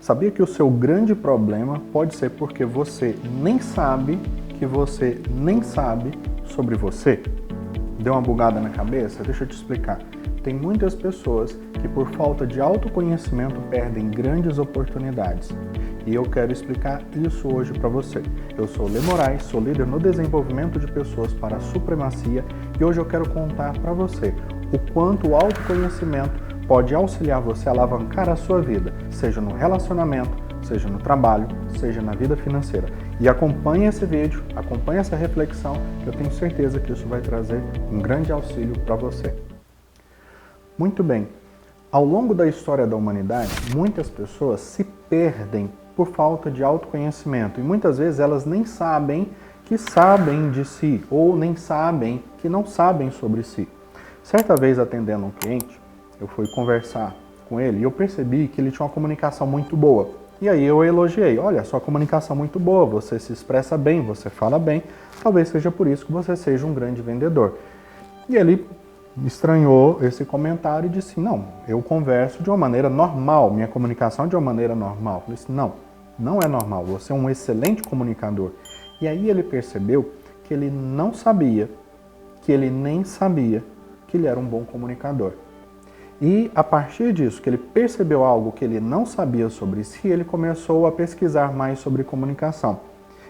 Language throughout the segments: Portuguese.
Sabia que o seu grande problema pode ser porque você nem sabe que você nem sabe sobre você? Deu uma bugada na cabeça? Deixa eu te explicar. Tem muitas pessoas que por falta de autoconhecimento perdem grandes oportunidades. E eu quero explicar isso hoje para você. Eu sou Lê Moraes, sou líder no desenvolvimento de pessoas para a supremacia e hoje eu quero contar para você o quanto o autoconhecimento pode auxiliar você a alavancar a sua vida, seja no relacionamento, seja no trabalho, seja na vida financeira. E acompanhe esse vídeo, acompanhe essa reflexão, que eu tenho certeza que isso vai trazer um grande auxílio para você. Muito bem, ao longo da história da humanidade, muitas pessoas se perdem por falta de autoconhecimento e muitas vezes elas nem sabem que sabem de si ou nem sabem que não sabem sobre si. Certa vez atendendo um cliente, eu fui conversar com ele e eu percebi que ele tinha uma comunicação muito boa. E aí eu elogiei, olha, sua comunicação é muito boa, você se expressa bem, você fala bem, talvez seja por isso que você seja um grande vendedor. E ele estranhou esse comentário e disse, não, eu converso de uma maneira normal, minha comunicação é de uma maneira normal. Eu disse, não é normal, você é um excelente comunicador. E aí ele percebeu que ele não sabia, que ele nem sabia que ele era um bom comunicador. E a partir disso, que ele percebeu algo que ele não sabia sobre si, ele começou a pesquisar mais sobre comunicação.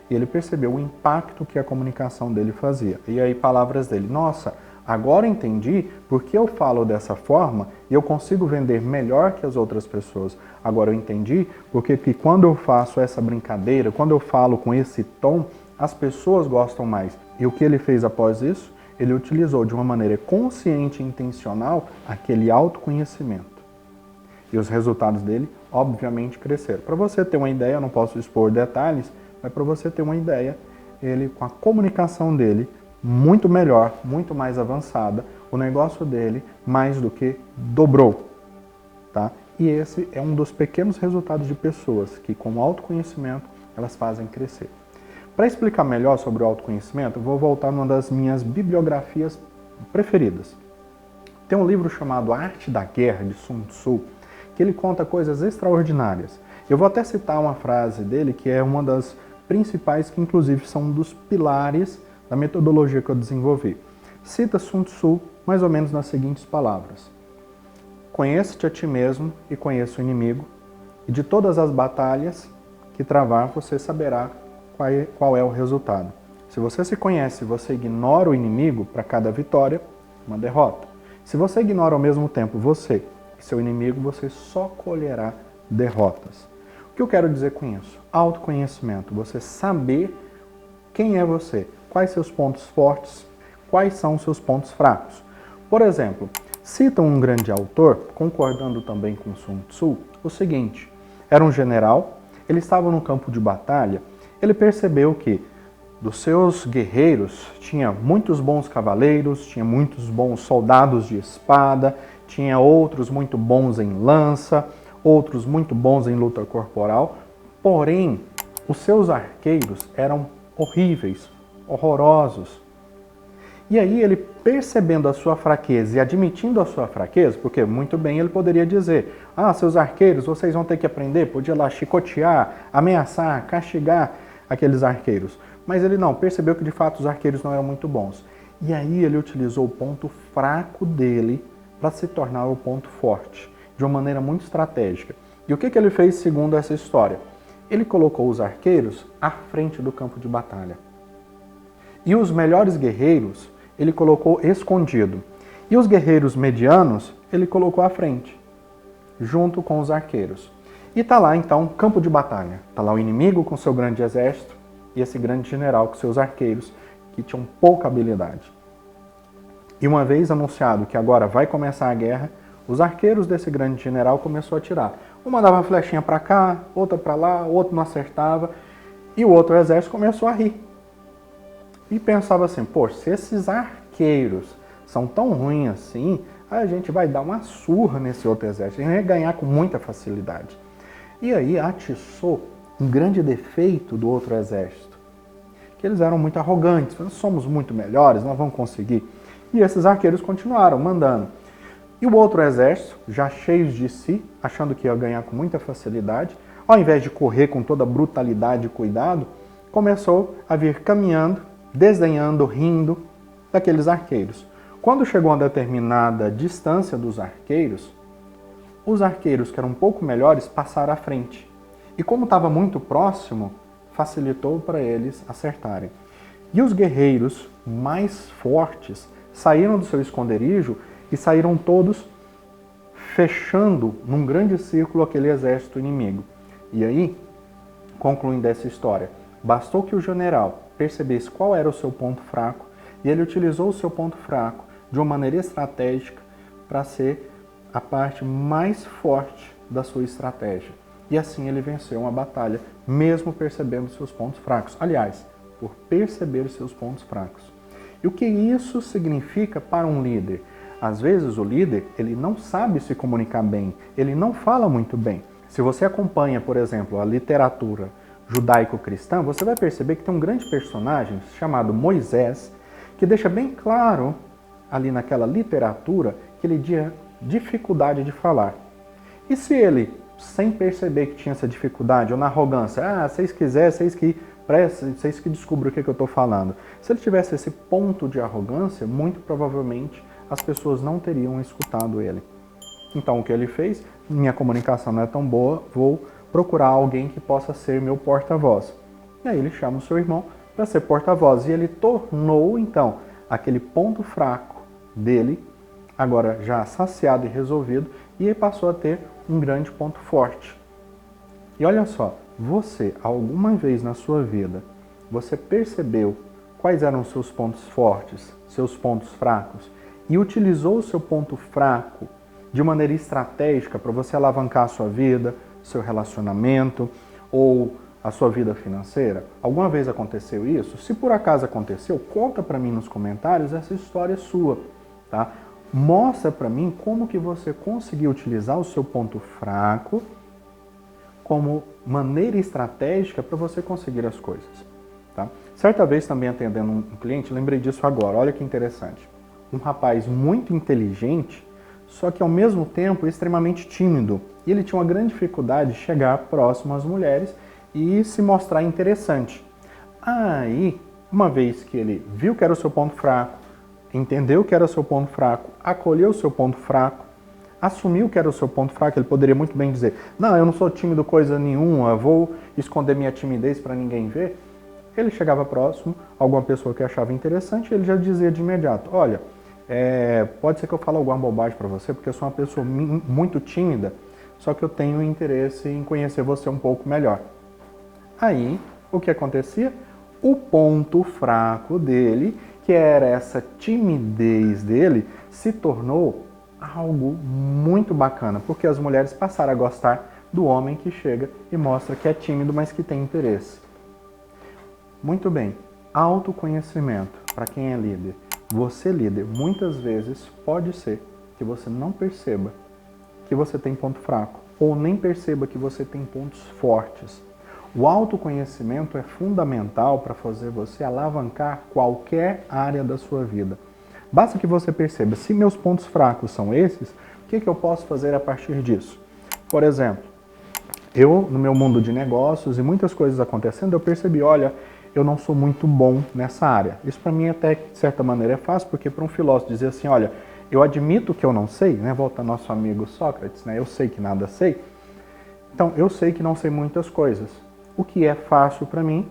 E ele percebeu o impacto que a comunicação dele fazia. E aí palavras dele, nossa, agora entendi porque eu falo dessa forma e eu consigo vender melhor que as outras pessoas. Agora eu entendi porque que quando eu faço essa brincadeira, quando eu falo com esse tom, as pessoas gostam mais. E o que ele fez após isso? Ele utilizou de uma maneira consciente e intencional aquele autoconhecimento. E os resultados dele, obviamente, cresceram. Para você ter uma ideia, eu não posso expor detalhes, mas para você ter uma ideia, ele, com a comunicação dele, muito melhor, muito mais avançada, o negócio dele mais do que dobrou. Tá? E esse é um dos pequenos resultados de pessoas que, com autoconhecimento, elas fazem crescer. Para explicar melhor sobre o autoconhecimento, eu vou voltar numa das minhas bibliografias preferidas. Tem um livro chamado A Arte da Guerra, de Sun Tzu, que ele conta coisas extraordinárias. Eu vou até citar uma frase dele, que é uma das principais, que inclusive são um dos pilares da metodologia que eu desenvolvi. Cita Sun Tzu mais ou menos nas seguintes palavras. Conheça-te a ti mesmo e conheça o inimigo, e de todas as batalhas que travar, você saberá qual é o resultado. Se você se conhece e você ignora o inimigo, para cada vitória, uma derrota. Se você ignora ao mesmo tempo você e seu inimigo, você só colherá derrotas. O que eu quero dizer com isso? Autoconhecimento, você saber quem é você, quais seus pontos fortes, quais são os seus pontos fracos. Por exemplo, cita um grande autor, concordando também com Sun Tzu, o seguinte, era um general, ele estava no campo de batalha. Ele percebeu que dos seus guerreiros tinha muitos bons cavaleiros, tinha muitos bons soldados de espada, tinha outros muito bons em lança, outros muito bons em luta corporal, porém os seus arqueiros eram horríveis, horrorosos. E aí ele, percebendo a sua fraqueza e admitindo a sua fraqueza, porque muito bem ele poderia dizer, seus arqueiros, vocês vão ter que aprender, podia lá chicotear, ameaçar, castigar aqueles arqueiros. Mas ele não, percebeu que de fato os arqueiros não eram muito bons. E aí ele utilizou o ponto fraco dele para se tornar o ponto forte, de uma maneira muito estratégica. E o que ele fez segundo essa história? Ele colocou os arqueiros à frente do campo de batalha. E os melhores guerreiros ele colocou escondido. E os guerreiros medianos ele colocou à frente, junto com os arqueiros. E está lá, então, campo de batalha. Está lá o inimigo com seu grande exército e esse grande general com seus arqueiros, que tinham pouca habilidade. E uma vez anunciado que agora vai começar a guerra, os arqueiros desse grande general começou a atirar. Um mandava uma flechinha para cá, outra para lá, outro não acertava. E o outro exército começou a rir. E pensava assim, se esses arqueiros são tão ruins assim, a gente vai dar uma surra nesse outro exército. A gente vai ganhar com muita facilidade. E aí atiçou um grande defeito do outro exército, que eles eram muito arrogantes, nós somos muito melhores, nós vamos conseguir. E esses arqueiros continuaram mandando. E o outro exército, já cheios de si, achando que ia ganhar com muita facilidade, ao invés de correr com toda brutalidade e cuidado, começou a vir caminhando, desdenhando, rindo daqueles arqueiros. Quando chegou a uma determinada distância dos arqueiros, os arqueiros que eram um pouco melhores passaram à frente. E como estava muito próximo, facilitou para eles acertarem. E os guerreiros mais fortes saíram do seu esconderijo e saíram todos fechando num grande círculo aquele exército inimigo. E aí, concluindo essa história, bastou que o general percebesse qual era o seu ponto fraco e ele utilizou o seu ponto fraco de uma maneira estratégica para ser a parte mais forte da sua estratégia. E assim ele venceu uma batalha, mesmo percebendo seus pontos fracos. Aliás, por perceber seus pontos fracos. E o que isso significa para um líder? Às vezes o líder, ele não sabe se comunicar bem, ele não fala muito bem. Se você acompanha, por exemplo, a literatura judaico-cristã, você vai perceber que tem um grande personagem chamado Moisés, que deixa bem claro ali naquela literatura que ele tinha dificuldade de falar. E se ele, sem perceber que tinha essa dificuldade, ou na arrogância, vocês quiserem, vocês que descobrem o que eu estou falando. Se ele tivesse esse ponto de arrogância, muito provavelmente as pessoas não teriam escutado ele. Então o que ele fez? Minha comunicação não é tão boa, vou procurar alguém que possa ser meu porta-voz. E aí ele chama o seu irmão para ser porta-voz. E ele tornou, então, aquele ponto fraco dele, agora já saciado e resolvido, e ele passou a ter um grande ponto forte. E olha só, você, alguma vez na sua vida, você percebeu quais eram os seus pontos fortes, seus pontos fracos, e utilizou o seu ponto fraco de maneira estratégica para você alavancar a sua vida, seu relacionamento ou a sua vida financeira? Alguma vez aconteceu isso? Se por acaso aconteceu, conta para mim nos comentários essa história sua, tá? Mostra para mim como que você conseguiu utilizar o seu ponto fraco como maneira estratégica para você conseguir as coisas, tá? Certa vez também atendendo um cliente, lembrei disso agora, olha que interessante. Um rapaz muito inteligente, só que ao mesmo tempo extremamente tímido. E ele tinha uma grande dificuldade de chegar próximo às mulheres e se mostrar interessante. Aí, uma vez que ele viu que era o seu ponto fraco, entendeu que era o seu ponto fraco, acolheu o seu ponto fraco, assumiu que era o seu ponto fraco, ele poderia muito bem dizer, não, eu não sou tímido coisa nenhuma, vou esconder minha timidez para ninguém ver. Ele chegava próximo, alguma pessoa que achava interessante, ele já dizia de imediato, olha, pode ser que eu fale alguma bobagem para você, porque eu sou uma pessoa muito tímida, só que eu tenho interesse em conhecer você um pouco melhor. Aí, o que acontecia? O ponto fraco dele, que era essa timidez dele, se tornou algo muito bacana, porque as mulheres passaram a gostar do homem que chega e mostra que é tímido, mas que tem interesse. Muito bem, autoconhecimento para quem é líder. Você, líder, muitas vezes pode ser que você não perceba que você tem ponto fraco, ou nem perceba que você tem pontos fortes. O autoconhecimento é fundamental para fazer você alavancar qualquer área da sua vida. Basta que você perceba, se meus pontos fracos são esses, o que eu posso fazer a partir disso? Por exemplo, eu, no meu mundo de negócios e muitas coisas acontecendo, eu percebi, olha, eu não sou muito bom nessa área. Isso para mim até, de certa maneira, é fácil, porque para um filósofo dizer assim, olha, eu admito que eu não sei, né? Volta nosso amigo Sócrates, né? Eu sei que nada sei. Então, eu sei que não sei muitas coisas. O que é fácil para mim,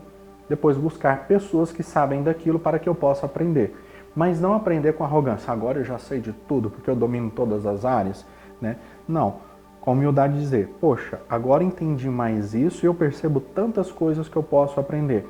depois buscar pessoas que sabem daquilo para que eu possa aprender. Mas não aprender com arrogância. Agora eu já sei de tudo, porque eu domino todas as áreas, né? Não. Com humildade dizer, poxa, agora entendi mais isso e eu percebo tantas coisas que eu posso aprender.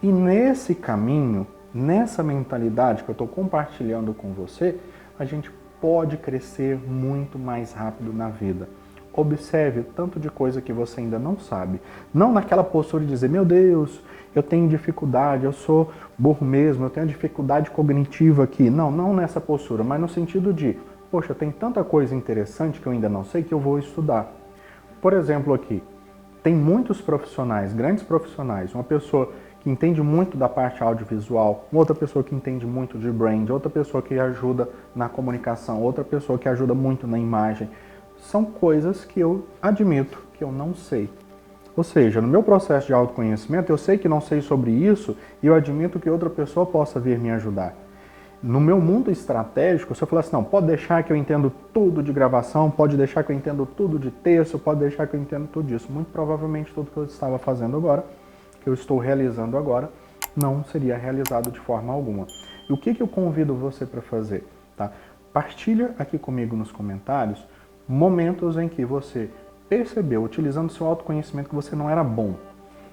E nesse caminho, nessa mentalidade que eu estou compartilhando com você, a gente pode crescer muito mais rápido na vida. Observe o tanto de coisa que você ainda não sabe. Não naquela postura de dizer, meu Deus, eu tenho dificuldade, eu sou burro mesmo, eu tenho dificuldade cognitiva aqui. Não, não nessa postura, mas no sentido de, poxa, tem tanta coisa interessante que eu ainda não sei que eu vou estudar. Por exemplo aqui, tem muitos profissionais, grandes profissionais, uma pessoa que entende muito da parte audiovisual, outra pessoa que entende muito de brand, outra pessoa que ajuda na comunicação, outra pessoa que ajuda muito na imagem. São coisas que eu admito que eu não sei. Ou seja, no meu processo de autoconhecimento, eu sei que não sei sobre isso e eu admito que outra pessoa possa vir me ajudar. No meu mundo estratégico, se eu falar assim, não, pode deixar que eu entendo tudo de gravação, pode deixar que eu entendo tudo de texto, pode deixar que eu entendo tudo disso. Muito provavelmente tudo que eu estava fazendo agora, que eu estou realizando agora, não seria realizado de forma alguma. E o que eu convido você para fazer? Tá? Partilha aqui comigo nos comentários momentos em que você percebeu, utilizando seu autoconhecimento, que você não era bom.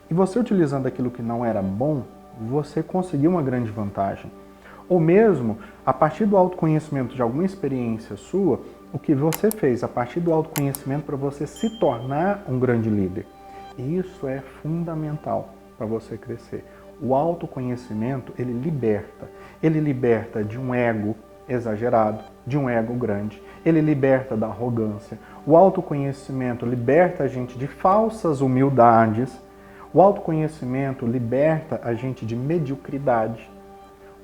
E você utilizando aquilo que não era bom, você conseguiu uma grande vantagem. Ou mesmo, a partir do autoconhecimento de alguma experiência sua, o que você fez a partir do autoconhecimento para você se tornar um grande líder. E isso é fundamental para você crescer. O autoconhecimento, ele liberta. Ele liberta de um ego exagerado, de um ego grande. Ele liberta da arrogância. O autoconhecimento liberta a gente de falsas humildades. O autoconhecimento liberta a gente de mediocridade.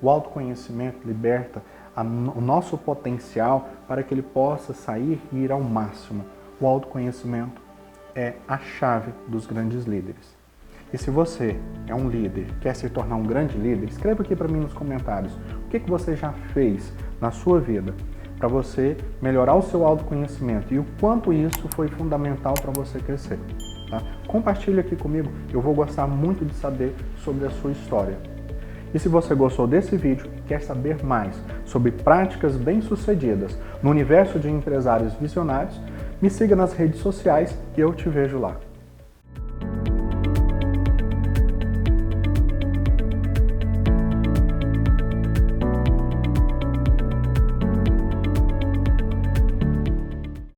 O autoconhecimento liberta o nosso potencial para que ele possa sair e ir ao máximo. O autoconhecimento é a chave dos grandes líderes. E se você é um líder, quer se tornar um grande líder, escreva aqui para mim nos comentários o que você já fez na sua vida para você melhorar o seu autoconhecimento e o quanto isso foi fundamental para você crescer. Tá? Compartilhe aqui comigo, eu vou gostar muito de saber sobre a sua história. E se você gostou desse vídeo e quer saber mais sobre práticas bem-sucedidas no universo de empresários visionários, me siga nas redes sociais e eu te vejo lá.